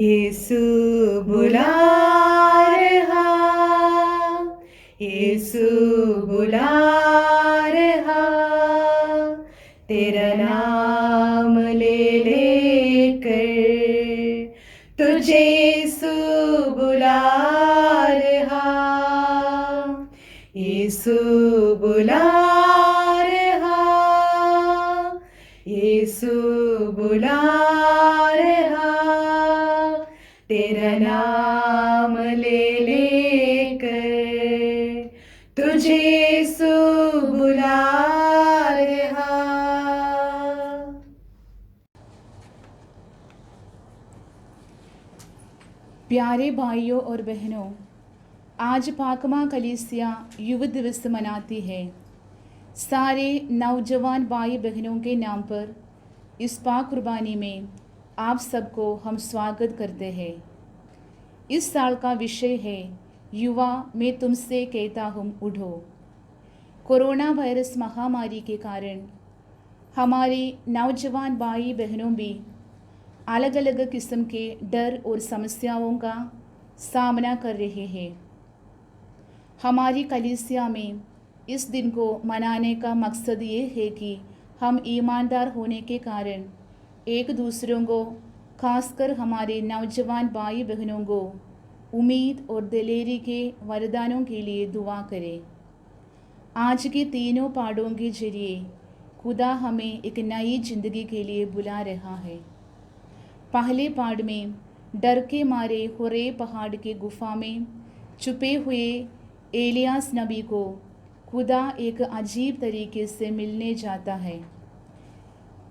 यीशु बुला रहा, यीशु बुला रहा, तेरा नाम ले लेकर तुझे यीशु बुला रहा, यीशु बुला रहा, यीशु बुला रहा, तेरा नाम ले लेकर तुझे यीशु बुला रहा। प्यारे भाइयों और बहनों, आज पाकमा कलीसिया युवा दिवस मनाती है। सारे नौजवान भाई बहनों के नाम पर इस पाक कुर्बानी में आप सबको हम स्वागत करते हैं। इस साल का विषय है युवा, मैं तुमसे कहता हूँ उठो। कोरोना वायरस महामारी के कारण हमारे नौजवान भाई बहनों भी अलग अलग किस्म के डर और समस्याओं का सामना कर रहे हैं। हमारी कलीसिया में इस दिन को मनाने का मकसद ये है कि हम ईमानदार होने के कारण एक दूसरों को, खासकर हमारे नौजवान भाई बहनों को उम्मीद और दिलेरी के वरदानों के लिए दुआ करें। आज के तीनों पहाड़ों के जरिए खुदा हमें एक नई जिंदगी के लिए बुला रहा है। पहले पहाड़ में डर के मारे हुरे पहाड़ के गुफा में छुपे हुए एलियास नबी को खुदा एक अजीब तरीके से मिलने जाता है।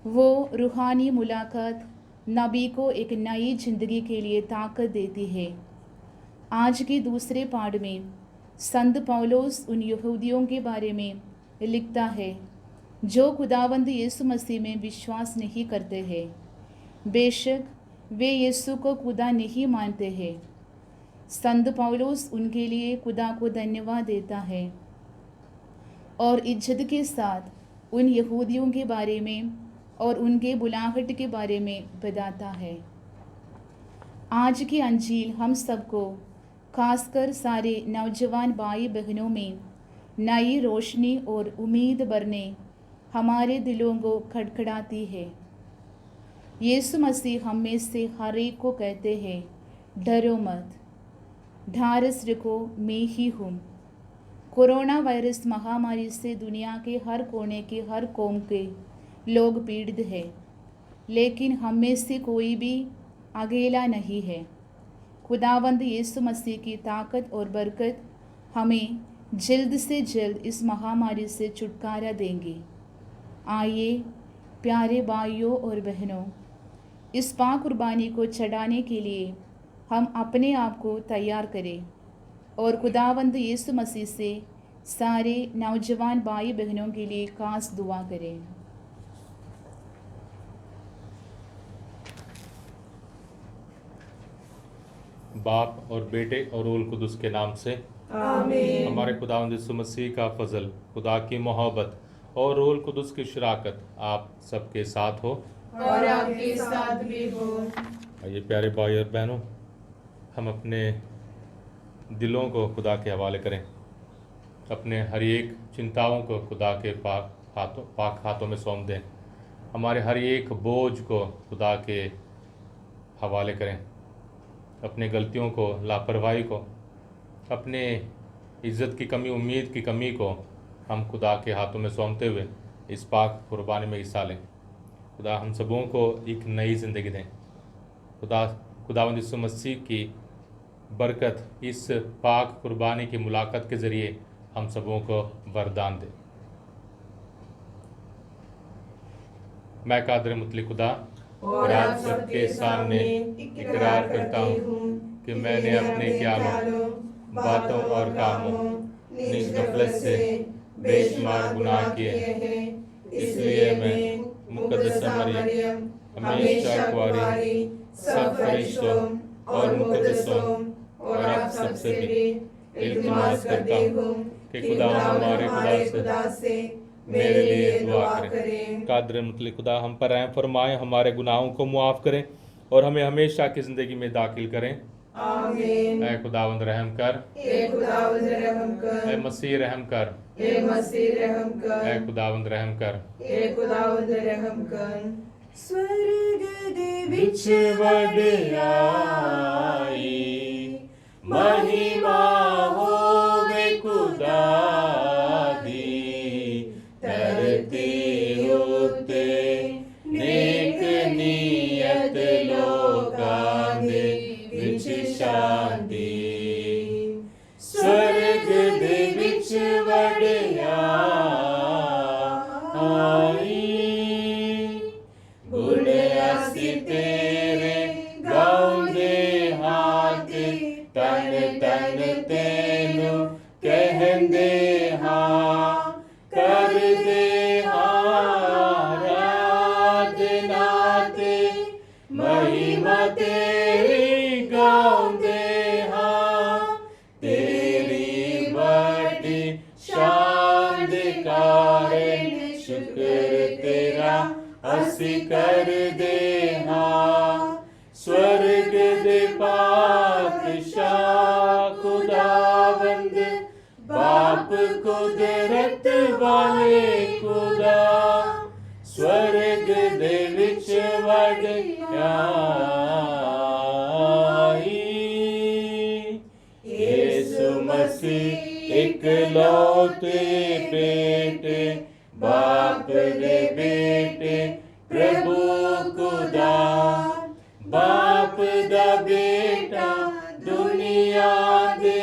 वो रूहानी मुलाकात नबी को एक नई जिंदगी के लिए ताकत देती है। आज के दूसरे पहाड़ में संत पौलुस उन यहूदियों के बारे में लिखता है जो खुदावंद यीशु मसीह में विश्वास नहीं करते हैं। बेशक वे यीशु को खुदा नहीं मानते हैं। संत पौलुस उनके लिए खुदा को धन्यवाद देता है और इज्जत के साथ उन यहूदियों के बारे में और उनके बुलाहट के बारे में बताता है। आज की अंजील हम सबको, खासकर सारे नौजवान भाई बहनों में नई रोशनी और उम्मीद भरने हमारे दिलों को खड़खड़ाती है। यीशु मसीह हम में से हर एक को कहते हैं, डरो मत, ढारस रखो, मैं ही हूँ। कोरोना वायरस महामारी से दुनिया के हर कोने के हर कौम के लोग पीड़ित हैं, लेकिन हम में से कोई भी अकेला नहीं है। खुदावंद यीशु मसीह की ताकत और बरकत हमें जल्द से जल्द इस महामारी से छुटकारा देंगी। आइए प्यारे भाइयों और बहनों, इस पाक कुर्बानी को चढ़ाने के लिए हम अपने आप को तैयार करें और खुदावंद यीशु मसीह से सारे नौजवान भाई बहनों के लिए खास दुआ करें। बाप और बेटे और रूहुल कुदुस के नाम से आमीन। हमारे खुदावंद यीशु मसीह का फजल, खुदा की मोहब्बत और रूहुल कुदुस की शराकत आप सबके साथ हो और आपके साथ भी हो। ये प्यारे भाई और बहनों, हम अपने दिलों को खुदा के हवाले करें। अपने हर एक चिंताओं को खुदा के पाक हाथों में सौंप दें। हमारे हर एक बोझ को खुदा के हवाले करें। अपने गलतियों को, लापरवाही को, अपने इज़्ज़त की कमी, उम्मीद की कमी को हम खुदा के हाथों में सौंपते हुए इस पाक कुर्बानी में हिस्सा लें। खुदा हम सबों को एक नई ज़िंदगी दें। खुदावंद यीशु मसीह की बरकत इस पाक कुर्बानी की मुलाकात के ज़रिए हम सबों को वरदान दे। मैं कादर मुतली खुदा और आप सबके सामने इकरार करता हूँ कि मैंने अपने ख्यालों, बातों और कामों, निज गफलत से बेशुमार गुनाह किए हैं। इसलिए मैं मुकद्दसा मरियम, हमेशा कुंवारी, सब फरिश्तों और मुकद्दसों और आप सबसे भी इल्तिमास करता हूँ कि खुदा हमारे खुदा से मेरे लिए दुआ करें। कादर मुतली खुदा हम पर रहम फरमाए, हमारे गुनाहों को मुआफ़ करें और हमें हमेशा की ज़िंदगी में दाखिल करें। आमीन। ऐ खुदावंद रहम कर, ए खुदावंद रहम कर, ऐ मसीह रहम कर, ए मसीह रहम कर, ऐ खुदावंद रहम कर। ए खुदावंद रहम कर। स्वर्ग दे विच वडियाई महिमा होवे खुदा दी, धरती उते नेक नीयत लोकां दे विच शांति। स्वर्ग दे विच वडियाई गुण असी तेरे गाउंदे हाथ, तन तन तेनु कहंदे हाँ, कर दे आराधना ते महिमा तेरी गाउंदे हाँ, तेरी बड़ी शान दे कारण शुक्र तेरा असी कर दे हाँ। स्वर्ग दे पातशाह खुदावंद बाप कुदरत वाले खुदा, स्वर्ग दे विच वडियाई। यीशु मसीह इकलौते बेटे, बाप दे बेटे प्रभु खुदा, बाप दा बेटा दुनिया दे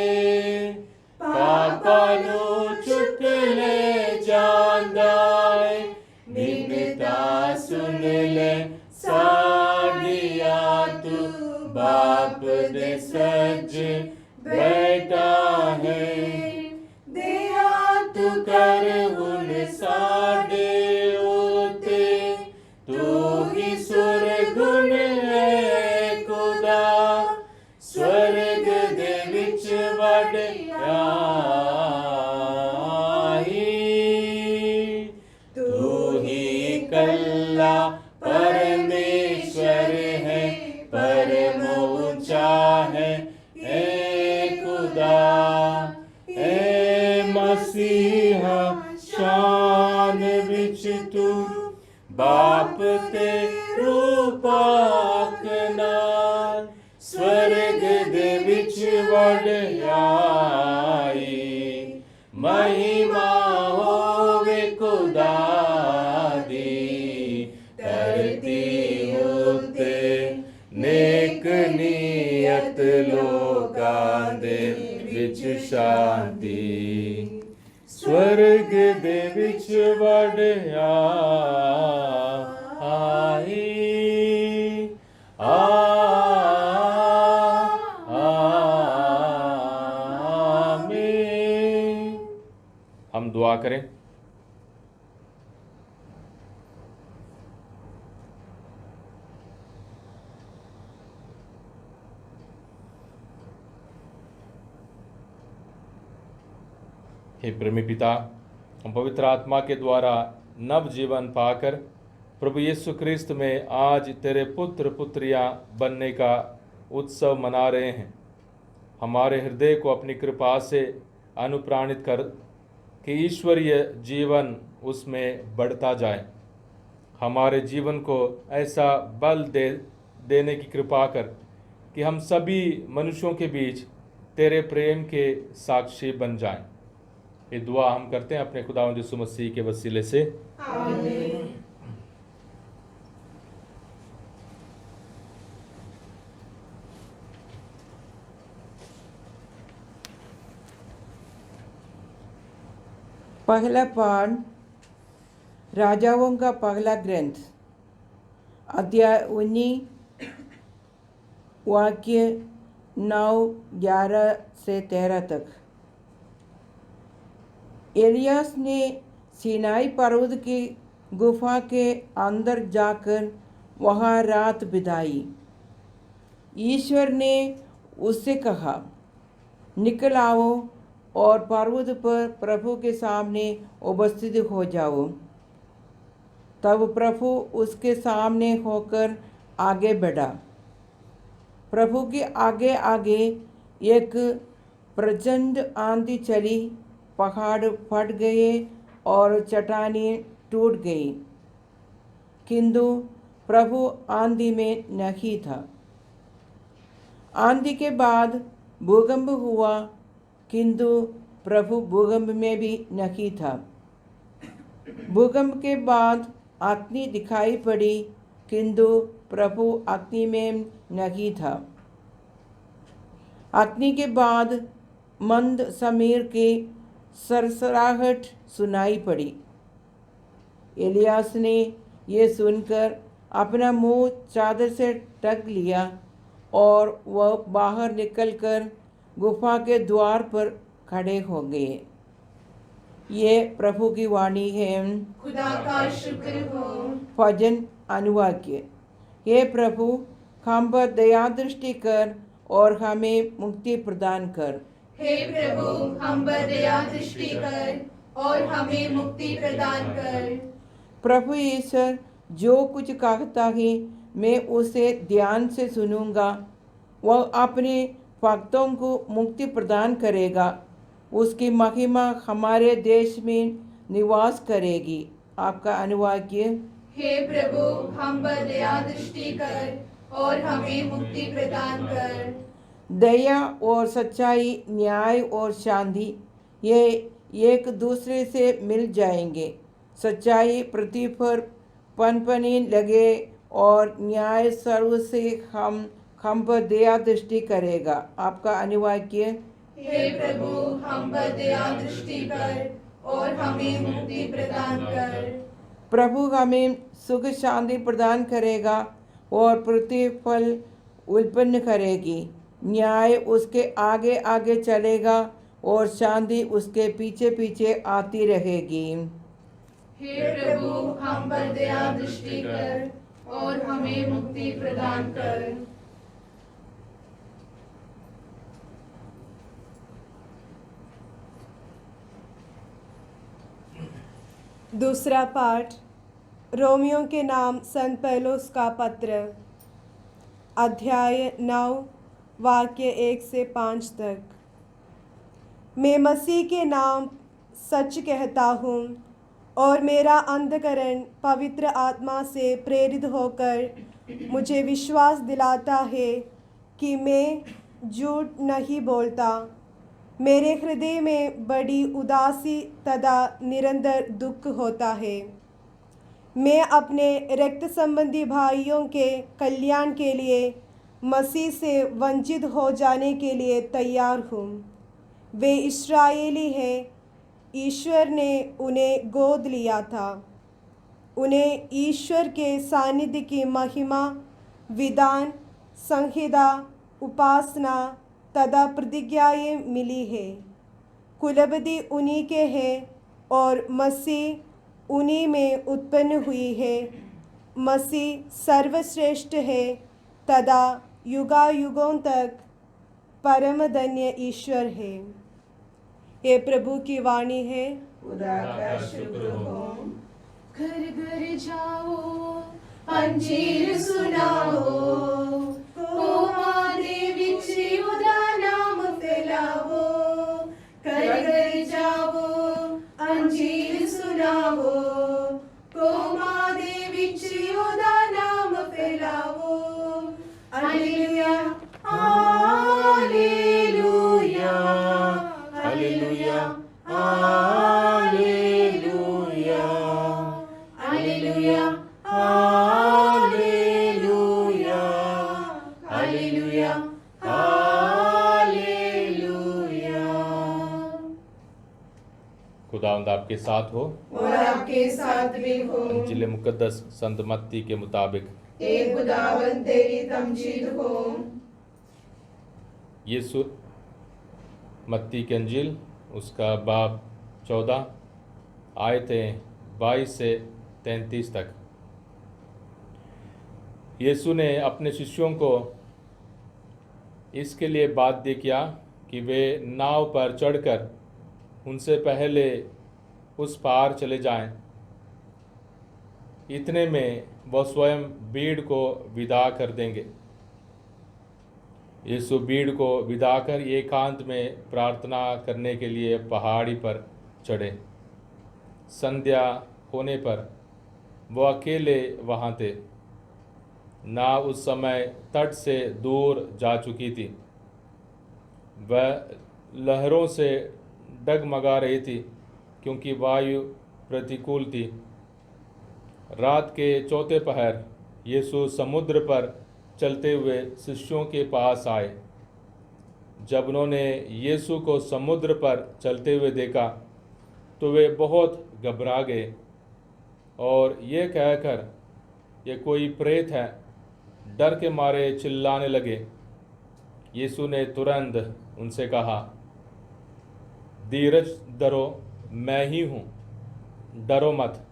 पापा नु चुक ले जांदा है। बिनता सुन ले साडिया तू, बाप दे सज बैठा है। दया तू कर हुन साडे उते, तू ही सुरगुन है खुदा, स्वर्ग दे विच वडियाई। तू ही कल्ला परमेश्वर है, परम ऊंचा है ए खुदा। ए मसीहा शान विच तू बाप ते रूपाक नाल, स्वर्ग दे विच वडियाई। महिमा होवे खुदा दी, धरती उते नेक नीयत लोकां दे विच शांति। स्वर्ग दे विच वडियाई। आमीन। हम दुआ करें। हे प्रेमी पिता, हम पवित्र आत्मा के द्वारा नव जीवन पाकर प्रभु यीशु ख्रिस्त में आज तेरे पुत्र पुत्रियां बनने का उत्सव मना रहे हैं। हमारे हृदय को अपनी कृपा से अनुप्राणित कर कि ईश्वरीय जीवन उसमें बढ़ता जाए। हमारे जीवन को ऐसा बल देने की कृपा कर कि हम सभी मनुष्यों के बीच तेरे प्रेम के साक्षी बन जाएं। ये दुआ हम करते हैं अपने खुदावंद यीशु मसीह के वसीले से। आमीन। पहला पाठ राजाओं का पहला ग्रंथ, अध्याय 19 वाक्य 9, 11 से 13 तक। एलियास ने सीनाई पर्वत की गुफा के अंदर जाकर वहाँ रात बिताई। ईश्वर ने उससे कहा, निकल आओ और पर्वत पर प्रभु के सामने उपस्थित हो जाओ। तब प्रभु उसके सामने होकर आगे बढ़ा प्रभु के आगे आगे एक प्रचंड आंधी चली, पहाड़ फट गए और चट्टानें टूट गई, किंतु प्रभु आंधी में नहीं था। आंधी के बाद भूकंप हुआ, किंतु प्रभु भूकंप में भी नहीं था। भूकंप के बाद अग्नि दिखाई पड़ी, किंतु प्रभु अग्नि में नहीं था। अग्नि के बाद मंद समीर की सरसराहट सुनाई पड़ी। एलियास ने ये सुनकर अपना मुंह चादर से ढक लिया और वह बाहर निकलकर गुफा के द्वार पर खड़े हो गए। ये प्रभु की वाणी है। खुदा का शुक्र हो। भजन अनुवाक्य। हे प्रभु, हम पर दया दृष्टि कर और हमें मुक्ति प्रदान कर। हे प्रभु, हम पर दया दृष्टि कर और हमें मुक्ति प्रदान कर। प्रभु ईश्वर जो कुछ कहता है मैं उसे ध्यान से सुनूंगा। वह अपने भक्तों को मुक्ति प्रदान करेगा। उसकी महिमा हमारे देश में निवास करेगी। आपका अनुवाक्य। हे प्रभु, हम पर दया दृष्टि कर और हमें मुक्ति प्रदान कर। दया और सच्चाई, न्याय और शांति, ये एक दूसरे से मिल जाएंगे। सच्चाई पृथ्वी पर पनपने लगे और न्याय सर्व से हम पर दया दृष्टि करेगा। आपका अनुवाक्य। हे प्रभु, हम पर दया दृष्टि कर और हमें मुक्ति प्रदान कर। प्रभु हमें सुख शांति प्रदान करेगा और पृथ्वी फल उत्पन्न करेगी। न्याय उसके आगे आगे चलेगा और शांति उसके पीछे पीछे आती रहेगी। हे प्रभु, हम पर दया दृष्टि कर और हमें मुक्ति प्रदान कर। दूसरा पाठ रोमियो के नाम संत पौलुस का पत्र, अध्याय 9 वाक्य 1 से 5 तक। मैं मसीह के नाम सच कहता हूँ और मेरा अंतःकरण पवित्र आत्मा से प्रेरित होकर मुझे विश्वास दिलाता है कि मैं झूठ नहीं बोलता। मेरे हृदय में बड़ी उदासी तथा निरंतर दुख होता है। मैं अपने रक्त संबंधी भाइयों के कल्याण के लिए मसीह से वंचित हो जाने के लिए तैयार हूँ। वे इस्राएली हैं, ईश्वर ने उन्हें गोद लिया था। उन्हें ईश्वर के सानिध्य की महिमा, विधान, संहिता, उपासना तथा प्रतिज्ञाएँ मिली है। कुलपति उन्हीं के हैं और मसीह उन्हीं में उत्पन्न हुई है। मसीह सर्वश्रेष्ठ है तथा युगायुगों तक परम धन्य ईश्वर है। ये प्रभु की वाणी है। खुदा का शुक्र हो। घर घर जाओ, अंजीर सुनाओ, कोमा दे विच उदा नाम फैलाओ। घर घर जाओ, अंजीर सुनाओ, कोमा दे विच उदा नाम फैलाओ। Hallelujah, hallelujah, hallelujah, hallelujah, hallelujah, hallelujah, hallelujah, hallelujah. खुदावंद आपके साथ हो और आपके साथ भी हो। इंजील मुकद्दस संत मत्ती के मुताबिक। ए खुदावंद तेरी तमजीद हो। यीशु मत्ती के इंजील उसका बाब 14 आयतें 22 से 33 तक। यीशु ने अपने शिष्यों को इसके लिए बाध्य किया कि वे नाव पर चढ़कर उनसे पहले उस पार चले जाएं। इतने में वह स्वयं भीड़ को विदा कर देंगे। यीशु भीड़ को विदा कर एकांत में प्रार्थना करने के लिए पहाड़ी पर चढ़े। संध्या होने पर वो अकेले वहाँ थे। नाव उस समय तट से दूर जा चुकी थी। वह लहरों से डगमगा रही थी क्योंकि वायु प्रतिकूल थी। रात के चौथे पहर यीशु समुद्र पर चलते हुए शिष्यों के पास आए। जब उन्होंने यीशु को समुद्र पर चलते हुए देखा तो वे बहुत घबरा गए और ये कहकर ये कोई प्रेत है, डर के मारे चिल्लाने लगे। यीशु ने तुरंत उनसे कहा, धीरज धरो, मैं ही हूँ, डरो मत।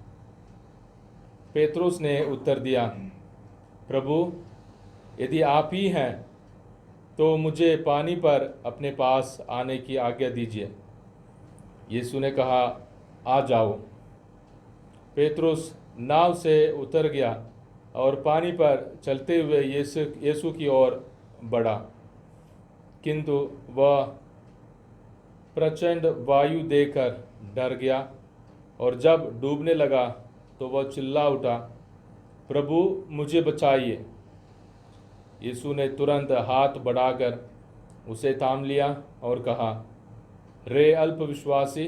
पेतरुस ने उत्तर दिया, प्रभु, यदि आप ही हैं तो मुझे पानी पर अपने पास आने की आज्ञा दीजिए। यीशु ने कहा, आ जाओ। पेतरुस नाव से उतर गया और पानी पर चलते हुए यीशु की ओर बढ़ा, किंतु वह प्रचंड वायु देखकर डर गया और जब डूबने लगा तो वह चिल्ला उठा, प्रभु, मुझे बचाइए। यीशु ने तुरंत हाथ बढ़ाकर उसे थाम लिया और कहा, रे अल्पविश्वासी,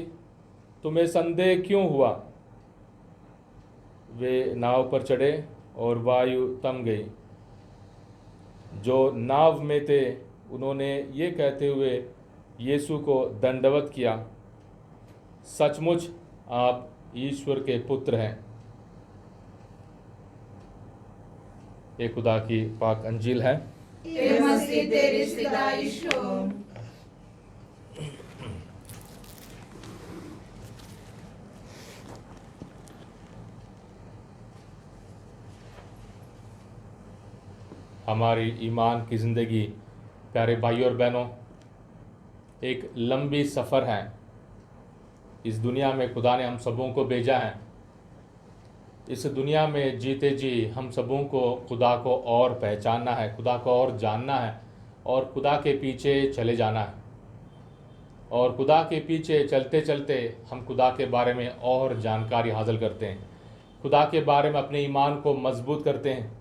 तुम्हें संदेह क्यों हुआ? वे नाव पर चढ़े और वायु थम गई। जो नाव में थे उन्होंने ये कहते हुए यीशु को दंडवत किया, सचमुच आप ईश्वर के पुत्र हैं। ये खुदा की पाक अंजील है। हे मसीह तेरी सिदाइश हो। हमारी ईमान की ज़िंदगी, प्यारे भाई और बहनों, एक लंबी सफ़र है। इस दुनिया में खुदा ने हम सबों को भेजा है। इस दुनिया में जीते जी हम सबों को खुदा को और पहचानना है, खुदा को और जानना है और खुदा के पीछे चले जाना है। और खुदा के पीछे चलते चलते हम खुदा के बारे में और जानकारी हासिल करते हैं, खुदा के बारे में अपने ईमान को मजबूत करते हैं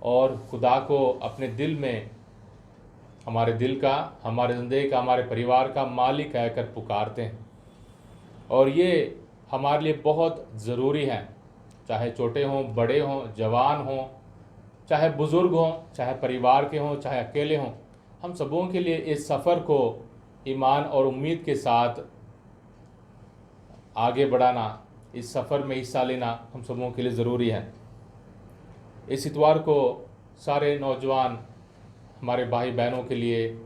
और खुदा को अपने दिल में, हमारे दिल का, हमारे ज़िंदगी का, हमारे परिवार का मालिक कहकर पुकारते हैं। और ये हमारे लिए बहुत ज़रूरी है, चाहे छोटे हों, बड़े हों, जवान हों, चाहे बुज़ुर्ग हों, चाहे परिवार के हों, चाहे अकेले हों, हम सबों के लिए इस सफ़र को ईमान और उम्मीद के साथ आगे बढ़ाना, इस सफ़र में हिस्सा लेना हम सबों के लिए ज़रूरी है। इस इतवार को सारे नौजवान हमारे भाई बहनों के लिए,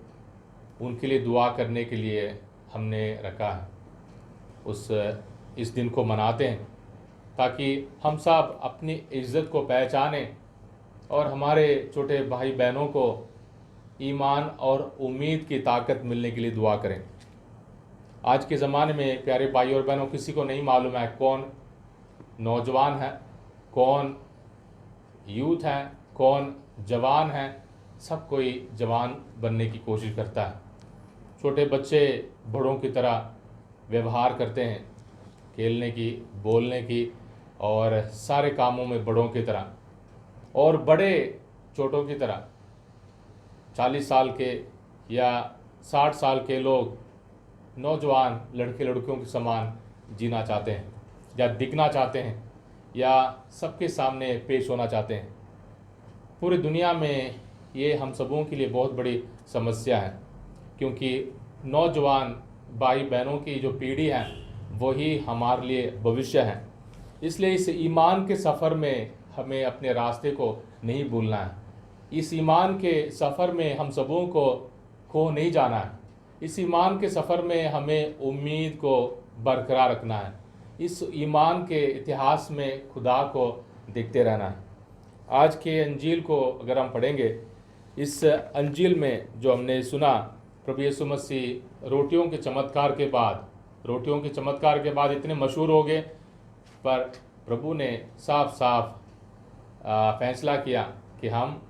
उनके लिए दुआ करने के लिए हमने रखा है। इस दिन को मनाते हैं ताकि हम सब अपनी इज़्ज़त को पहचानें और हमारे छोटे भाई बहनों को ईमान और उम्मीद की ताकत मिलने के लिए दुआ करें। आज के ज़माने में प्यारे भाई और बहनों, किसी को नहीं मालूम है कौन नौजवान है, कौन यूथ है, कौन जवान है। सब कोई जवान बनने की कोशिश करता है। छोटे बच्चे बड़ों की तरह व्यवहार करते हैं, खेलने की, बोलने की और सारे कामों में बड़ों की तरह, और बड़े छोटों की तरह। 40 साल के या 60 साल के लोग, नौजवान लड़के लड़कियों के समान जीना चाहते हैं या दिखना चाहते हैं या सबके सामने पेश होना चाहते हैं। पूरी दुनिया में ये हम सबों के लिए बहुत बड़ी समस्या है, क्योंकि नौजवान भाई बहनों की जो पीढ़ी है वही हमारे लिए भविष्य है। इसलिए इस ईमान के सफ़र में हमें अपने रास्ते को नहीं भूलना है। इस ईमान के सफ़र में हम सबों को खो नहीं जाना है। इस ईमान के सफ़र में हमें उम्मीद को बरकरार रखना है। इस ईमान के इतिहास में खुदा को देखते रहना है। आज के अंजील को अगर हम पढ़ेंगे, इस अंजील में जो हमने सुना, प्रभु यीशु मसीह रोटियों के चमत्कार के बाद इतने मशहूर हो गए, पर प्रभु ने साफ साफ फैसला किया कि हम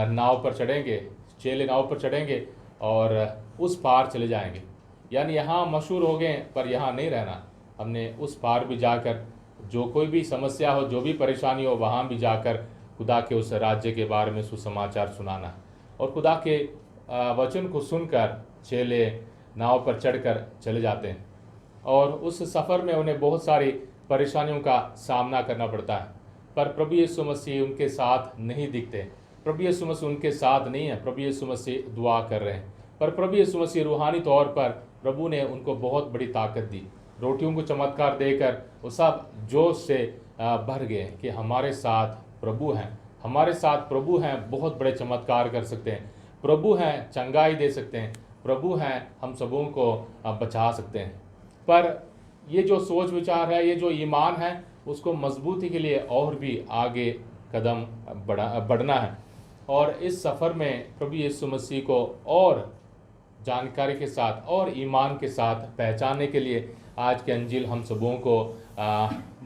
नाव पर चढ़ेंगे, चेले नाव पर चढ़ेंगे और उस पार चले जाएंगे। यानी यहाँ मशहूर हो गए पर यहाँ नहीं रहना, हमने उस पार भी जाकर जो कोई भी समस्या हो, जो भी परेशानी हो, वहाँ भी जाकर खुदा के उस राज्य के बारे में सुसमाचार सुनाना। और खुदा के वचन को सुनकर चेले नाव पर चढ़कर चले जाते हैं और उस सफ़र में उन्हें बहुत सारी परेशानियों का सामना करना पड़ता है, पर प्रभु यीशु मसीह उनके साथ नहीं दिखते। प्रभु यीशु मसीह उनके साथ नहीं है। प्रभु यीशु मसीह दुआ कर रहे हैं, पर प्रभु यीशु मसीह रूहानी तौर पर प्रभु ने उनको बहुत बड़ी ताकत दी। रोटियों को चमत्कार देकर वो सब जोश से भर गए कि हमारे साथ प्रभु हैं, हमारे साथ प्रभु हैं, बहुत बड़े चमत्कार कर सकते हैं, प्रभु हैं चंगाई दे सकते हैं, प्रभु हैं हम सबों को बचा सकते हैं। पर ये जो सोच विचार है, ये जो ईमान है, उसको मजबूती के लिए और भी आगे कदम बढ़ना है। और इस सफ़र में प्रभु यीशु मसीह को और जानकारी के साथ और ईमान के साथ पहचानने के लिए आज के अंजील हम सबों को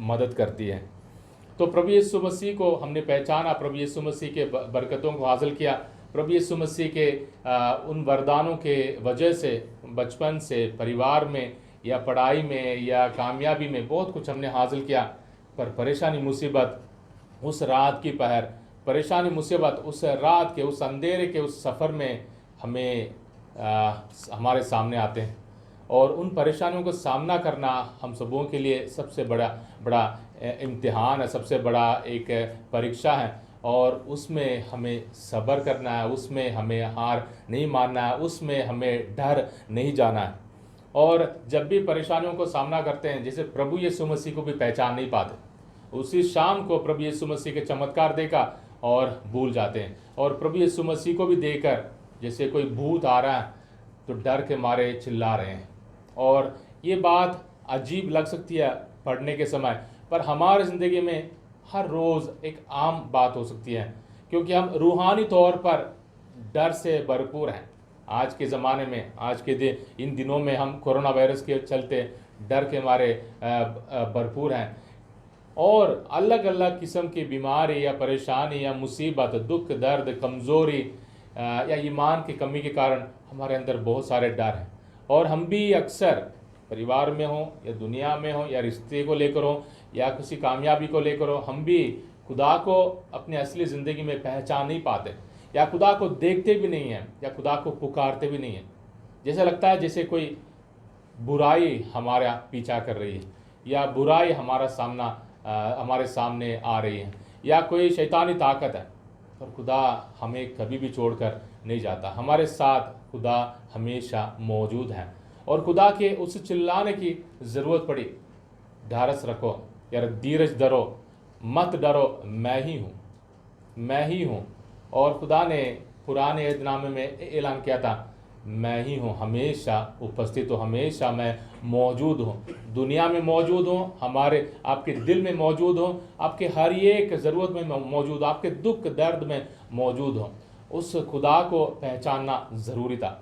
मदद करती है। तो प्रभु यीशु मसीह को हमने पहचाना, प्रभु यीशु मसीह के बरकतों को हासिल किया, प्रभु यीशु मसीह के उन वरदानों के वजह से बचपन से परिवार में या पढ़ाई में या कामयाबी में बहुत कुछ हमने हासिल किया। पर परेशानी मुसीबत उस रात की पहर, परेशानी मुसीबत उस रात के, उस अंधेरे के, उस सफ़र में हमें हमारे सामने आते हैं। और उन परेशानियों को सामना करना हम सबों के लिए सबसे बड़ा इम्तिहान है, सबसे बड़ा एक परीक्षा है। और उसमें हमें सब्र करना है, उसमें हमें हार नहीं मानना है, उसमें हमें डर नहीं जाना है। और जब भी परेशानियों को सामना करते हैं, जैसे प्रभु यीशु मसीह को भी पहचान नहीं पाते, उसी शाम को प्रभु यीशु मसीह के चमत्कार देखा और भूल जाते हैं। और प्रभु यीशु मसीह को भी देखकर जैसे कोई भूत आ रहा है तो डर के मारे चिल्ला रहे हैं। और ये बात अजीब लग सकती है पढ़ने के समय, पर हमारी ज़िंदगी में हर रोज़ एक आम बात हो सकती है, क्योंकि हम रूहानी तौर पर डर से भरपूर हैं। आज के ज़माने में, आज के इन दिनों में हम कोरोना वायरस के चलते डर के मारे भरपूर हैं और अलग अलग किस्म की बीमारी या परेशानी या मुसीबत, दुख, दर्द, कमज़ोरी या ईमान की कमी के कारण हमारे अंदर बहुत सारे डर हैं। और हम भी अक्सर परिवार में हों या दुनिया में हों या रिश्ते को लेकर हों या किसी कामयाबी को लेकर हो, हम भी खुदा को अपनी असली ज़िंदगी में पहचान नहीं पाते या खुदा को देखते भी नहीं हैं या खुदा को पुकारते भी नहीं हैं। जैसे लगता है जैसे कोई बुराई हमारा पीछा कर रही है या बुराई हमारे सामने आ रही है या कोई शैतानी ताकत है। पर खुदा हमें कभी भी छोड़कर नहीं जाता, हमारे साथ खुदा हमेशा मौजूद है। और खुदा के उस चिल्लाने की ज़रूरत पड़ी, ढारस रखो यार, धीरज धरो, मत डरो, मैं ही हूँ, मैं ही हूँ। और खुदा ने पुराने ऐहदनामे में ऐलान किया था, मैं ही हूँ, हमेशा उपस्थित हूँ, हमेशा मैं मौजूद हूँ, दुनिया में मौजूद हूँ, हमारे आपके दिल में मौजूद हूँ, आपके हर एक ज़रूरत में मौजूद हूँ, आपके दुख दर्द में मौजूद हूँ। उस खुदा को पहचानना ज़रूरी था।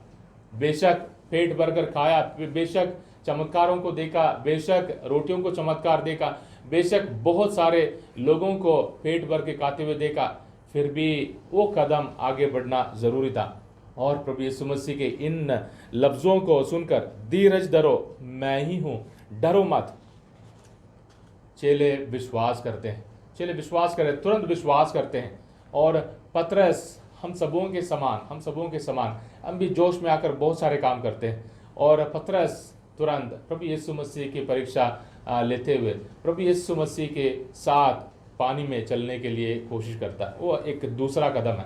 बेशक पेट भरकर खाया, बेशक चमत्कारों को देखा, बेशक रोटियों को चमत्कार देखा, बेशक बहुत सारे लोगों को पेट भर के खाते हुए देखा, फिर भी वो कदम आगे बढ़ना ज़रूरी था। और प्रभु यीशु मसीह के इन लफ्ज़ों को सुनकर, धीरज धरो, मैं ही हूँ, डरो मत, चेले विश्वास करते हैं, चेले विश्वास करें, तुरंत विश्वास करते हैं। और पतरस हम सबों के समान हम भी जोश में आकर बहुत सारे काम करते हैं। और पतरस तुरंत प्रभु यीशु मसीह की परीक्षा लेते हुए प्रभु यीशु मसीह के साथ पानी में चलने के लिए कोशिश करता है। वो एक दूसरा कदम है।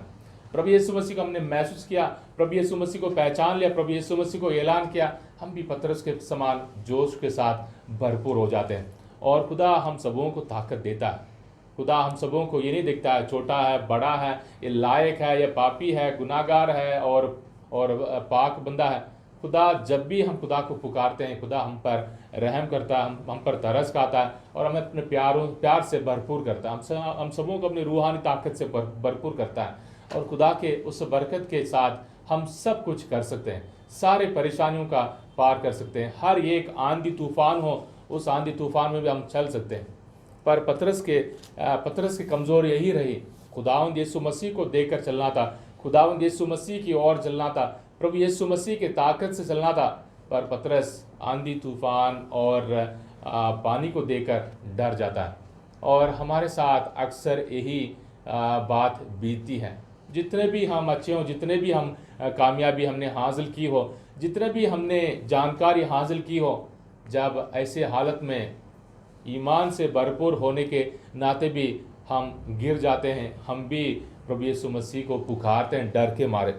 प्रभु यीशु मसीह को हमने महसूस किया, प्रभु यीशु मसीह को पहचान लिया, प्रभु यीशु मसीह को ऐलान किया, हम भी पतरस के समान जोश के साथ भरपूर हो जाते हैं। और खुदा हम सबों को ताकत देता है। खुदा हम सबों को ये नहीं देखता है छोटा है, बड़ा है, ये लायक है, ये पापी है, गुनाहगार है और पाक बंदा है। खुदा जब भी हम खुदा को पुकारते हैं, खुदा हम पर रहम करता है, हम पर तरस खाता है और हमें अपने प्यार से भरपूर करता है। हम सबों को अपनी रूहानी ताकत से भरपूर करता है। और खुदा के उस बरकत के साथ हम सब कुछ कर सकते हैं, सारे परेशानियों का पार कर सकते हैं। हर एक आंधी तूफान हो, उस आंधी तूफान में भी हम चल सकते हैं। पर पतरस की कमज़ोरी यही रही, खुदावंद यीशु मसीह को देखकर चलना था, खुदावंद यीशु मसीह की ओर चलना था, प्रभु यीशु मसीह के ताकत से चलना था। पर पतरस आंधी तूफान और पानी को देखकर डर जाता है। और हमारे साथ अक्सर यही बात बीतती है। जितने भी हम अच्छे हों, जितने भी हम कामयाबी हमने हासिल की हो, जितने भी हमने जानकारी हासिल की हो, जब ऐसे हालत में ईमान से भरपूर होने के नाते भी हम गिर जाते हैं, हम भी प्रभु यीशु मसीह को पुकारते हैं डर के मारे।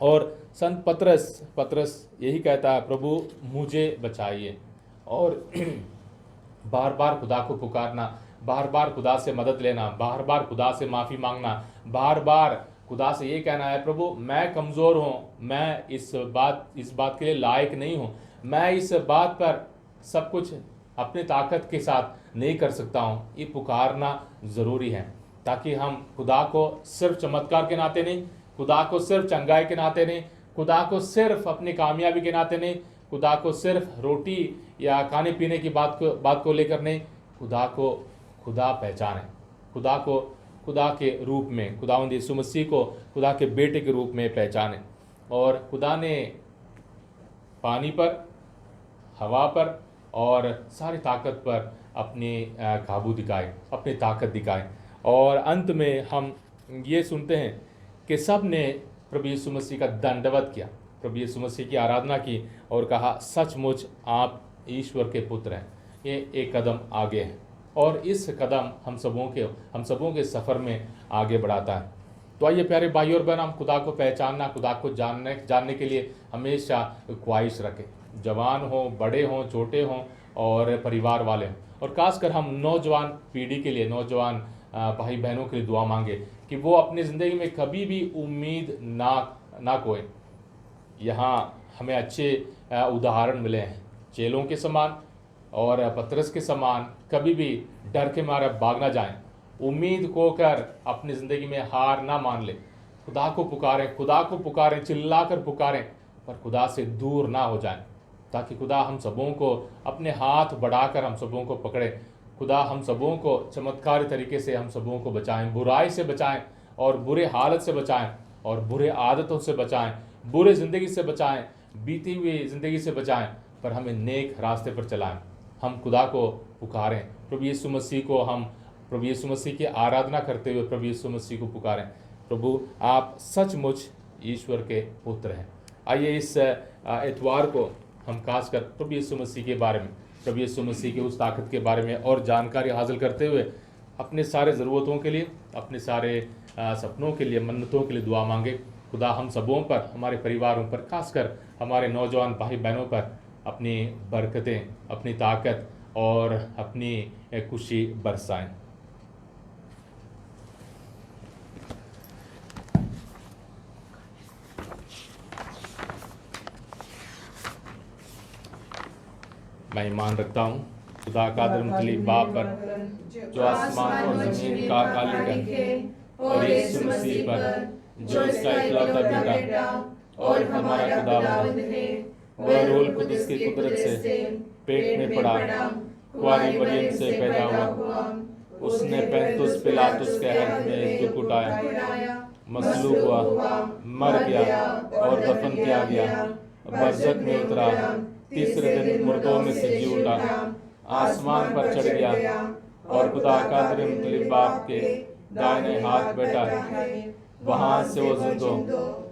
और संत पतरस यही कहता है, प्रभु मुझे बचाइए। और बार बार खुदा को पुकारना, बार बार खुदा से मदद लेना, बार बार खुदा से माफ़ी मांगना, बार बार खुदा से ये कहना है, प्रभु मैं कमज़ोर हूँ, मैं इस बात के लिए लायक नहीं हूँ, मैं इस बात पर सब कुछ अपनी ताकत के साथ नहीं कर सकता हूँ। ये पुकारना ज़रूरी है, ताकि हम खुदा को सिर्फ चमत्कार के नाते नहीं, खुदा को सिर्फ चंगाई के नाते नहीं, खुदा को सिर्फ अपनी कामयाबी के नाते नहीं, खुदा को सिर्फ रोटी या खाने पीने की बात को लेकर नहीं, खुदा को खुदा पहचाने, खुदा को खुदा के रूप में, खुदावंद यीशु मसीह को खुदा के बेटे के रूप में पहचाने। और खुदा ने पानी पर, हवा पर और सारी ताकत पर अपनी काबू दिखाए, अपनी ताकत दिखाए। और अंत में हम ये सुनते हैं कि सब ने प्रभु यीशु मसीह का दंडवत किया, प्रभु यीशु मसीह की आराधना की और कहा, सचमुच आप ईश्वर के पुत्र हैं। ये एक कदम आगे है और इस कदम हम सबों के सफ़र में आगे बढ़ाता है। तो आइए प्यारे भाई और बहन, हम खुदा को पहचानना, खुदा को जानने के लिए हमेशा ख्वाहिश रखें। जवान हों, बड़े हों, छोटे हों और परिवार वाले हों, और खासकर हम नौजवान पीढ़ी के लिए, नौजवान भाई बहनों के लिए दुआ मांगे कि वो अपनी ज़िंदगी में कभी भी उम्मीद ना खोएं। यहाँ हमें अच्छे उदाहरण मिले हैं, चेलों के समान और पतरस के समान कभी भी डर के मारे भाग ना जाएं, उम्मीद खोकर अपनी ज़िंदगी में हार ना मान ले। खुदा को पुकारें, चिल्ला कर पुकारें, पर खुदा से दूर ना हो जाएं, ताकि खुदा हम सबों को अपने हाथ बढ़ाकर हम सबों को पकड़े। खुदा हम सबों को चमत्कारी तरीके से हम सबों को बचाएं, बुराई से बचाएं और बुरे हालत से बचाएं और बुरे आदतों से बचाएं, बुरे ज़िंदगी से बचाएं, बीती हुई ज़िंदगी से बचाएं, पर हमें नेक रास्ते पर चलाएं। हम खुदा को पुकारें, प्रभु यीशु मसीह की आराधना करते हुए प्रभु यीशु मसीह को पुकारें, प्रभु आप सचमुच ईश्वर के पुत्र हैं। आइए इस इतवार को हम खासकर प्रभु यीशु मसीह के बारे में, प्रभु यीशु मसीह की उस ताकत के बारे में और जानकारी हासिल करते हुए अपने सारे ज़रूरतों के लिए, अपने सारे सपनों के लिए, मन्नतों के लिए दुआ मांगे। खुदा हम सबों पर, हमारे परिवारों पर, खासकर हमारे नौजवान भाई बहनों पर अपनी बरकतें, अपनी ताकत और अपनी खुशी बरसाएं। मैं ईमान रखता हूँ खुदा का मुतलिक बाप पर, जो आसमान और ज़मीन का खालिक है, और यीशु मसीह पर, जो इसका इकलौता बेटा और हमारा खुदावंद है, वह रूह कुदस की कुदरत से पेट में पड़ा, कुंवारी मरियम से पैदा हुआ, उसने पैंतुस पिलातुस के हाथ में दुख उठाया, मसलूब हुआ, मर गया और दफन किया गया, बरज़ख में उतरा, तीसरे दिन मुर्दों में से जी उठा, आसमान पर चढ़ गया और खुदा का मुतलिक बाप के दाहिने हाथ बैठा है। वहाँ से वो जिंदों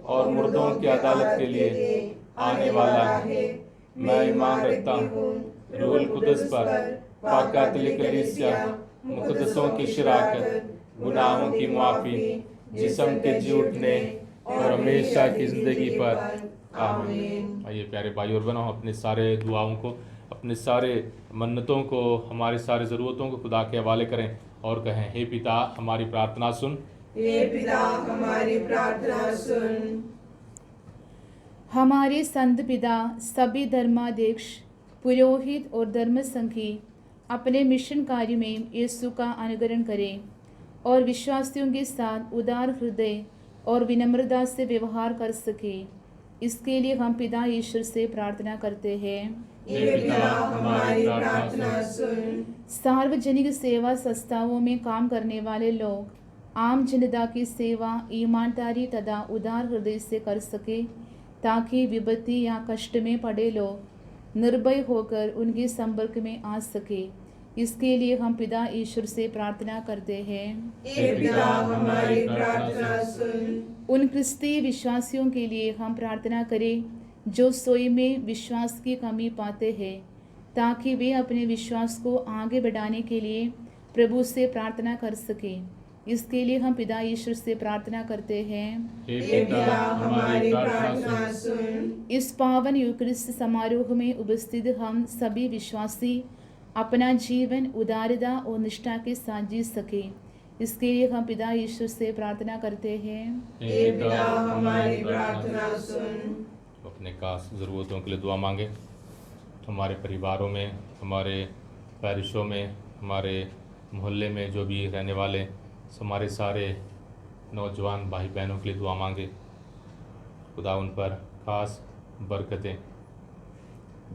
और मुर्दों की अदालत के लिए आने वाला है। मैं ईमान रखता हूँ रूहुल कुदस पर, पाक कैथोलिक कलीसिया, मुक़द्दसों की शिराकत, गुनाहों की माफ़ी, जिस्म के जी उठने और हमेशा की ज़िंदगी पर। आमीन। आइए प्यारे भाई और बहनों, अपने सारे दुआओं को, अपने सारे मन्नतों को, हमारी सारी ज़रूरतों को खुदा के हवाले करें और कहें, हे पिता हमारी प्रार्थना सुन, हे पिता हमारी प्रार्थना सुन। हमारे संत पिता, सभी धर्माध्यक्ष, पुरोहित और धर्म संघी अपने मिशन कार्य में यीशु का अनुकरण करें और विश्वासियों के साथ उदार हृदय और विनम्रता से व्यवहार कर सके। इसके लिए हम पिता ईश्वर से प्रार्थना करते हैं। हे पिता हमारी प्रार्थना सुन। सार्वजनिक सेवा संस्थाओं में काम करने वाले लोग आम जनता की सेवा ईमानदारी तथा उदार हृदय से कर सके, ताकि विपत्ति या कष्ट में पड़े लोग निर्भय होकर उनके संपर्क में आ सके। इसके लिए हम पिता ईश्वर से प्रार्थना करते हैं। हे पिता, हमारी प्रार्थना सुन। उन क्रिस्ती विश्वासियों के लिए हम प्रार्थना करें जो स्वयं में विश्वास की कमी पाते हैं, ताकि वे अपने विश्वास को आगे बढ़ाने के लिए प्रभु से प्रार्थना कर सकें। इसके लिए हम पिता ईश्वर से प्रार्थना करते हैं। हे पिता, हमारी प्रार्थना सुन। इस पावन यूकरिस्ट समारोह में उपस्थित हम सभी विश्वासी अपना जीवन उदारता और निष्ठा के साथ जी सके। इसके लिए हम पिता ईश्वर से प्रार्थना करते हैं। हे पिता, हमारी प्रार्थना सुन। अपने खास ज़रूरतों के लिए दुआ मांगे। हमारे परिवारों में, हमारे पैरिशों में, हमारे मोहल्ले में जो भी रहने वाले हमारे सारे नौजवान भाई बहनों के लिए दुआ मांगे। खुदा उन पर खास बरकतें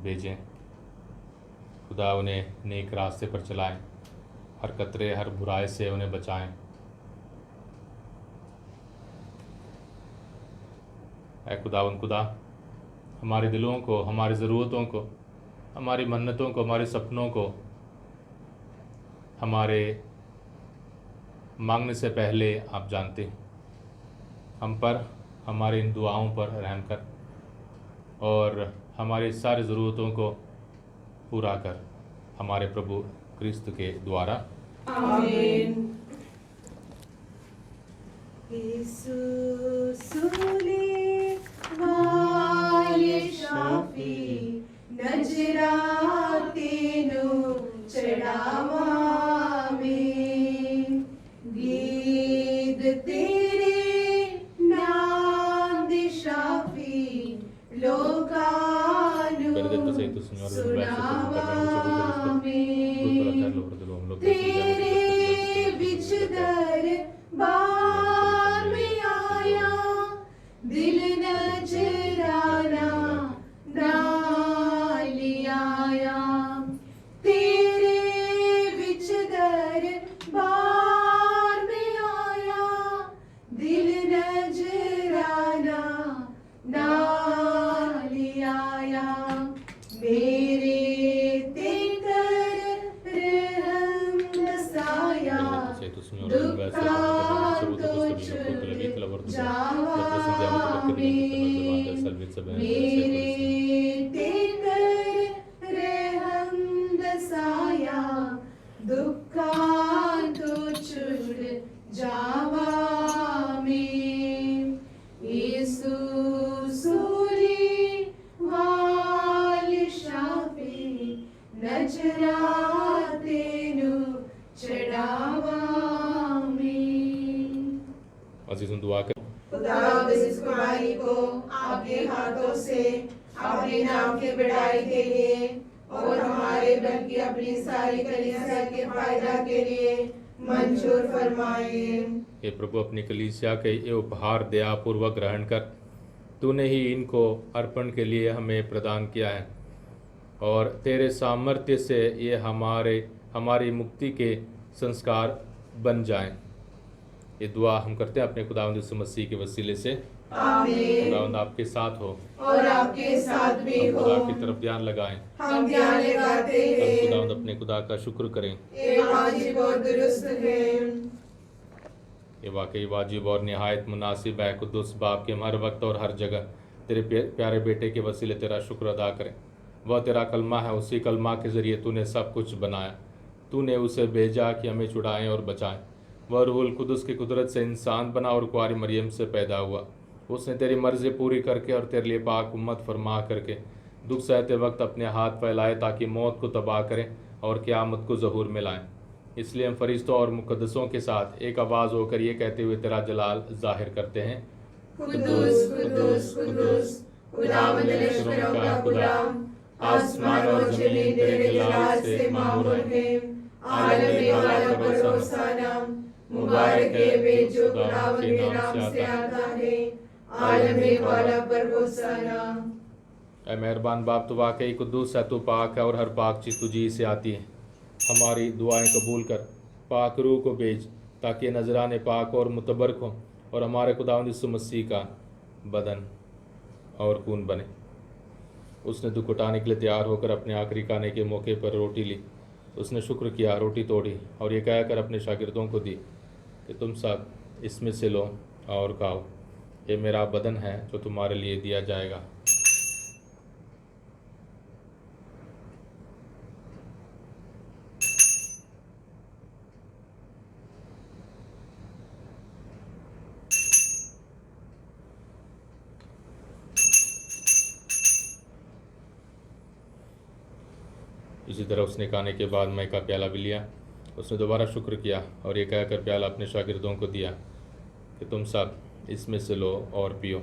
भेजें। खुदा उन्हें नेक रास्ते पर चलाएं, हर कतरे हर बुराई से उन्हें बचाएं। ऐ खुदा हमारे दिलों को, हमारी ज़रूरतों को, हमारी मन्नतों को, हमारे सपनों को हमारे मांगने से पहले आप जानते हैं। हम पर, हमारे इन दुआओं पर रहम कर और हमारी सारी ज़रूरतों को पूरा कर, हमारे प्रभु क्रिस्त के द्वारा। आमीन। यीशु सूली वाले शाफी नजरातेनु चढ़ावा में गीत तेरे नाम दे शाफी लोकानु सुनावा में तेरे बिच दरबार में आया दिल नजराना नाल आया तेरे बिच दरबार में आया दिल नजराना नाल आया मेरे ते कर रहम दसाया दुखा तो छुड़ जावा मेरे ते कर रहम दसाया दुखा तो छुड़ जावा में यीशु सूली वाले शाफी नजरातेनु चढ़ावा में। अजीज़ों दुआ कर। खुदा इस कुर्बानी को आपके हाथों से अपने नाम की बढ़ाई के लिए और हमारे बल्कि अपनी सारी कलीसिया के फायदा के लिए मंजूर फरमाए। हे प्रभु, अपनी कलीसिया के ये उपहार दया पूर्वक ग्रहण कर। तूने ही इनको अर्पण के लिए हमें प्रदान किया है और तेरे सामर्थ्य से ये हमारी मुक्ति के संस्कार बन जाएं। ये दुआ हम करते हैं अपने खुदावंद यीशु मसीह के वसीले से। आमीन। खुदावंद आपके साथ हो और आपके साथ भी हम हो। खुदा की तरफ ध्यान लगाएं। हम ध्यान लगाते हम हैं। खुदावंद अपने खुदा का शुक्र करें। ये वाजिब और दुरुस्त है। ये वाकई वाजिब और निहायत मुनासिब है कुद्दूस बाप के हम हर वक्त और हर जगह तेरे प्यारे बेटे के वसीले तेरा शुक्र अदा करें। वह तेरा कलमा है, उसी कलमा के ज़रिए तूने सब कुछ बनाया। तूने उसे भेजा कि हमें छुड़ाएं और बचाएं। वह रूहुल कुदस की कुदरत से इंसान बना और कुआरी मरियम से पैदा हुआ। उसने तेरी मर्ज़ी पूरी करके और तेरे लिए पाक उम्मत फरमा करके दुख सहते वक्त अपने हाथ फैलाए ताकि मौत को तबाह करें और क़यामत को ज़हूर में लाएं। इसलिए हम फरिश्तों और मुक़द्दसों के साथ एक आवाज़ होकर ये कहते हुए तेरा जलाल ज़ाहिर करते हैं। कुद्दूस कुद्दूस कुद्दूस खुदावंद लश्करों का खुदा, आसमान और ज़मीन तेरे जलाल से मामूर है। आलम वाला पर होसाना, मुबारक है वे जो खुदावंद के नाम से आता है। आलम वाला पर होसाना। ऐ मेहरबान बाप, तो वाकई कुद्दूस है, तू पाक है और हर पाक चीज़ तुझी से आती है। हमारी दुआएं कबूल कर, पाक रूह को भेज ताकि ये नजराने पाक और मुतबरक हो और हमारे खुदावंद यीशु मसीह का बदन और खून बने। उसने दुख उठाने के लिए तैयार होकर अपने आखिरी खाने के मौके पर रोटी ली। उसने शुक्र किया, रोटी तोड़ी और ये कहकर अपने शागिर्दों को दी कि तुम सब इसमें से लो और खाओ, ये मेरा बदन है जो तुम्हारे लिए दिया जाएगा। इसी तरह उसने खाने के बाद मई का प्याला भी लिया। उसने दोबारा शुक्र किया और ये कहकर प्याला अपने शागिर्दों को दिया कि तुम सब इसमें से लो और पियो,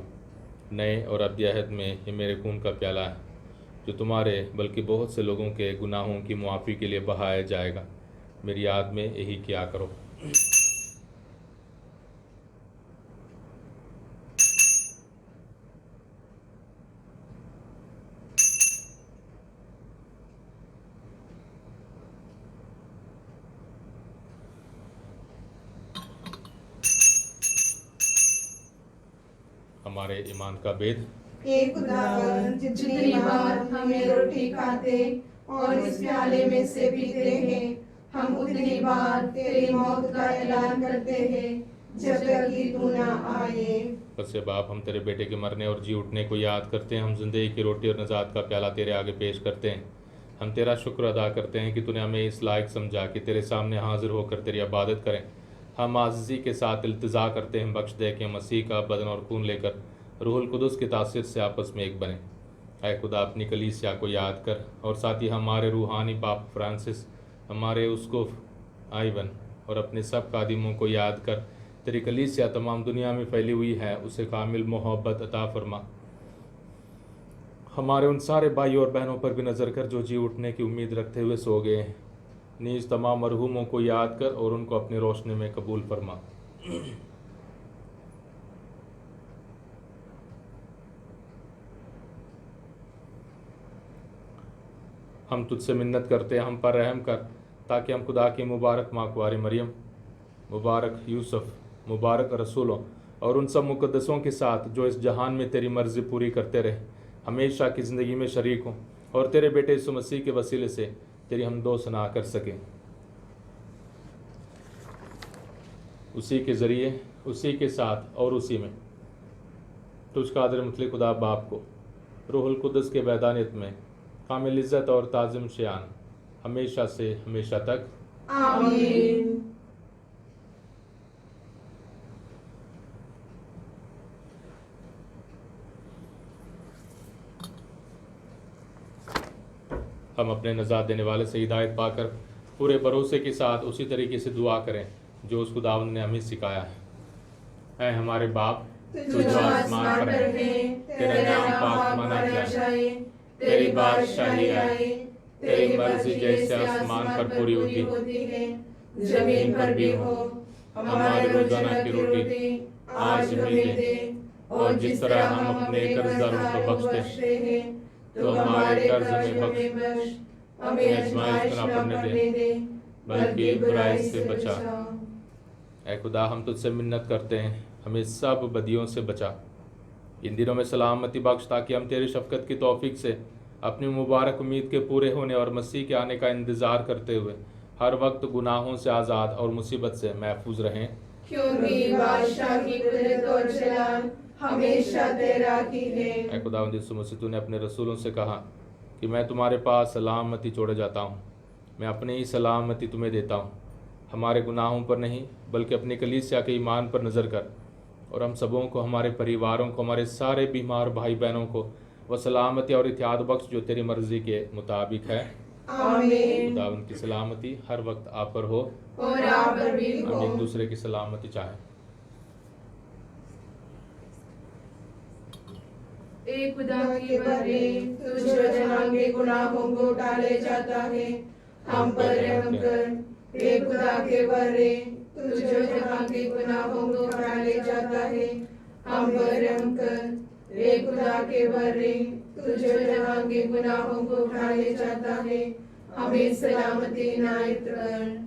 नए और अब्दी अहद में ये मेरे खून का प्याला है जो तुम्हारे बल्कि बहुत से लोगों के गुनाहों की मुआफ़ी के लिए बहाया जाएगा। मेरी याद में यही किया करो। हमारे ईमान का भेद। एक खुदावन, जितनी बार हम ये रोटी खाते और इस प्याले में से पीते हैं, हम उतनी बार तेरी मौत का ऐलान करते हैं जब तक कि तू ना आए। बस बाप, हम तेरे बेटे के मरने और जी उठने को याद करते हैं। हम जिंदगी की रोटी और नजात का प्याला तेरे आगे पेश करते हैं। हम तेरा शुक्र अदा करते हैं कि तूने हमें इस लायक समझा कि तेरे सामने हाजिर होकर तेरी इबादत करें। हम आजिज़ी के साथ इल्तिजा करते हैं, बख्श दे कि मसीह का बदन और खून लेकर रूहुल कुदस की तासीर से आपस में एक बने। ऐ खुदा, अपनी कलीसिया को याद कर और साथ ही हमारे रूहानी बाप फ्रांसिस, हमारे उसकोफ आइवन और अपने सब कादिमों को याद कर। तेरी कलीसिया तमाम दुनिया में फैली हुई है, उसे कामिल मोहब्बत अता फरमा। हमारे उन सारे भाई और बहनों पर भी नज़र कर जो जी उठने की उम्मीद रखते हुए सो गए हैं। नीज तमाम मरहूमों को याद कर और उनको अपनी रोशनी में कबूल फरमा। हम तुझसे मिन्नत करते हैं, हम पर रहम कर, ताकि हम खुदा की मुबारक माँ कुंवारी मरियम, मुबारक यूसुफ, मुबारक रसूलों और उन सब मुकद्दसों के साथ जो इस जहान में तेरी मर्जी पूरी करते रहे, हमेशा की ज़िंदगी में शरीक हों और तेरे बेटे यीशु मसीह के वसीले से तेरी हमदो सना कर सकें। उसी के ज़रिए, उसी के साथ और उसी में तुझ कादिर मुतलक खुदा बाप को रूहुल कुदस के वैदानियत में कामिल इज़्ज़त और ताज़िम शान हमेशा से हमेशा तक। आमीन। हम अपने नजात देने वाले से हिदायत पाकर पूरे भरोसे के साथ उसी तरीके से दुआ करें जो उस खुदावंद ने हमें सिखाया है। ऐ हमारे बाप, तू जो आसमान पर है, तेरा नाम पाक माना जाए, तेरी बादशाही आए, तेरी मर्जी जैसे आसमान पर पूरी होती है जमीन पर भी हो। हमारे रोजाना की रोटी आज हमें दे, और जिस तरह हम अपने कर्जदारों को बख्शते हैं तो हमारे कर्ज में बख्श, हमें आजमाइश में न पड़ने दे, बल्कि बुराई से बचा। ऐ खुदा, हम तुझसे मिन्नत करते हैं, हमें सब बदियों से बचा, इन दिनों में सलामती बख्श, ताकि हम तेरी शफकत की तौफीक से अपनी मुबारक उम्मीद के पूरे होने और मसीह के आने का इंतज़ार करते हुए हर वक्त गुनाहों से आज़ाद और मुसीबत से महफूज रहें। क्योंकि बादशाह की कुदरत और जलाल हमेशा तेरा ही है। ऐ खुदावंद यीशु मसीह, तूने अपने रसूलों से कहा कि मैं तुम्हारे पास सलामती छोड़े जाता हूँ, मैं अपनी ही सलामती तुम्हें देता हूँ। हमारे गुनाहों पर नहीं बल्कि अपनी कलीसिया के ईमान पर नज़र कर और हम सबों को, हमारे परिवारों को, हमारे सारे बीमार भाई बहनों को वह सलामती और इत्याद बख्श जो तेरी मर्जी के मुताबिक है। आमीन। खुदावंद की सलामती हर वक्त आप पर हो और आप पर भी हम हो। एक दूसरे की सलामती चाहें। ए खुदा के बदले तू जो जहां के गुनाहों को टाले जाता है, हम पर रहम कर। ए खुदा के बदले तू जो जहां के गुनाहों को टाले जाता है, हम पर रहम कर। ए खुदा के बदले तू जो जहां के गुनाहों को टाले जाता है, हमें सलामती इनायत कर।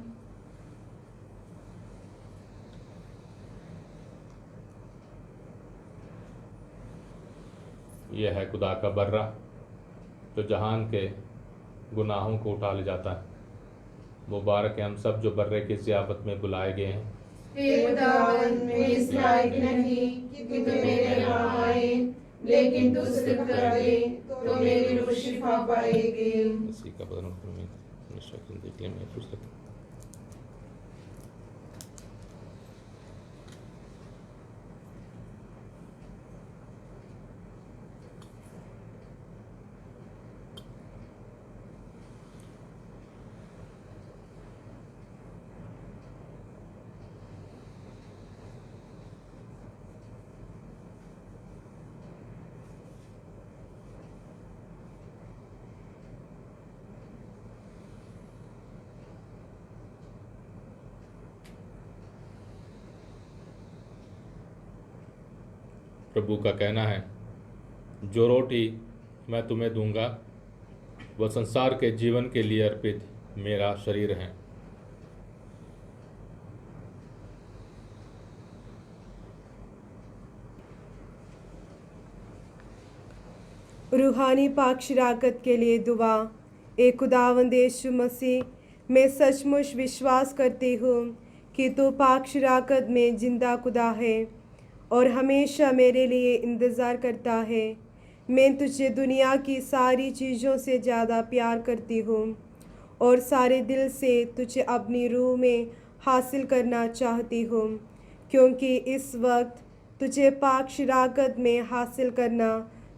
यह है खुदा का बर्रा जो जहान के गुनाहों को उठा ले जाता है। मुबारक है हम सब जो बर्रे की ज़ियाफत में बुलाए गए हैं। हे खुदावंद, मैं इस लायक नहीं कि तू मेरे यहाँ आए, लेकिन तू सिर्फ कर दे तो मेरी रूह शिफा पाएगी। मसीह का बदन हमेशा ज़िंदगी के लिए महफूज रखें। प्रभु का कहना है, जो रोटी मैं तुम्हें दूंगा वह संसार के जीवन के लिए अर्पित मेरा शरीर है। रूहानी पाक शराकत के लिए दुआ। ए खुदावंद यीशु मसीह, मैं सचमुच विश्वास करती हूँ कि तू पाक शराकत में जिंदा खुदा है और हमेशा मेरे लिए इंतज़ार करता है। मैं तुझे दुनिया की सारी चीज़ों से ज़्यादा प्यार करती हूँ और सारे दिल से तुझे अपनी रूह में हासिल करना चाहती हूँ, क्योंकि इस वक्त तुझे पाक शराकत में हासिल करना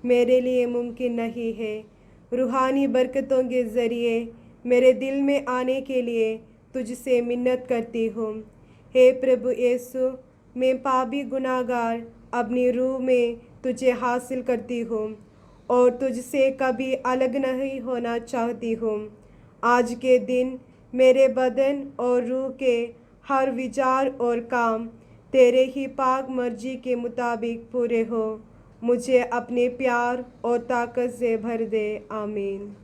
मेरे लिए मुमकिन नहीं है। रूहानी बरकतों के ज़रिए मेरे दिल में आने के लिए तुझसे मिन्नत करती हूँ। हे प्रभु यीशु, मैं पापी गुनाहगार अपनी रूह में तुझे हासिल करती हूँ और तुझसे कभी अलग नहीं होना चाहती हूँ। आज के दिन मेरे बदन और रूह के हर विचार और काम तेरे ही पाक मर्जी के मुताबिक पूरे हो। मुझे अपने प्यार और ताकत से भर दे। आमीन।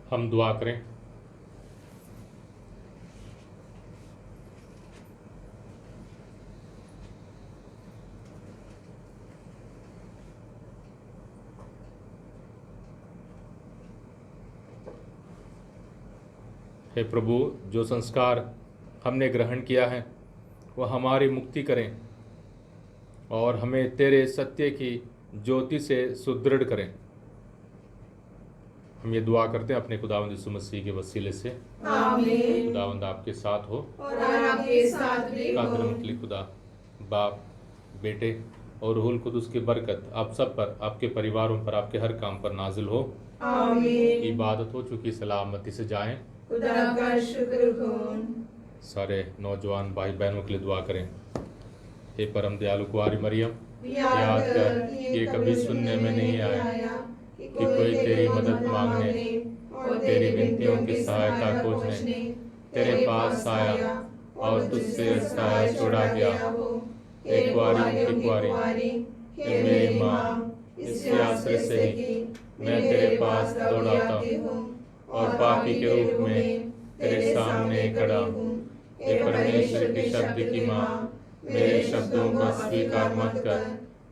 हम दुआ करें। हे प्रभु, जो संस्कार हमने ग्रहण किया है वह हमारी मुक्ति करें और हमें तेरे सत्य की ज्योति से सुदृढ़ करें। हम ये दुआ करते हैं अपने खुदावंद यीशु मसीह के वसीले से। आमीन। खुदावंद आपके साथ हो और आपके साथ भी हो। कादिर मुतलिक खुदा, बाप, बेटे और रूहुल कुदुस की बरकत आप सब पर, आपके परिवारों पर, आपके हर काम पर नाजिल हो। आमीन। इबादत हो चुकी सलामती से जाएं। खुदा का शुक्र हो। सारे नौजवान भाई बहनों के लिए दुआ करें। हे परम दयालु कुंवारी मरियम, याद कर ये कभी सुनने में नहीं आया कि कोई तेरी मदद मांगने और तेरी विनतियों की सहायता खोजने तेरे पास आया और तुझसे सहाय छोड़ा गया। हे कुंवारी, हे मेरी माँ, इसके आश्रय से ही मैं तेरे पास दौड़ाता हूँ और पापी के रूप में तेरे सामने खड़ा हूँ। हे परमेश्वर के शब्द की माँ, मेरे शब्दों को स्वीकार मत कर,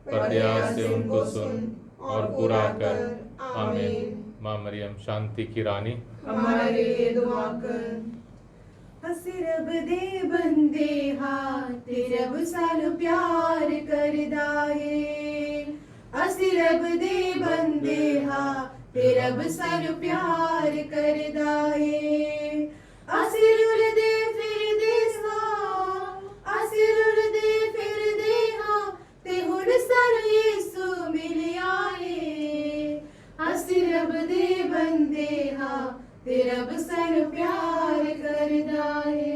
पर दया से उनको सुन और पूरा कर। आमीन। माँ मरियम शांति की रानी, हमारे लिए दुआ कर। हसिरब दे बंदे हाथ तेरब साल प्यार कर दाए। हसिरब दे बंदे हाथ तेरब साल प्यार कर दाए। असिरुल दे फिर देसा, असिरुल रब दे बंदे हाँ ते रब सन प्यार करदा है।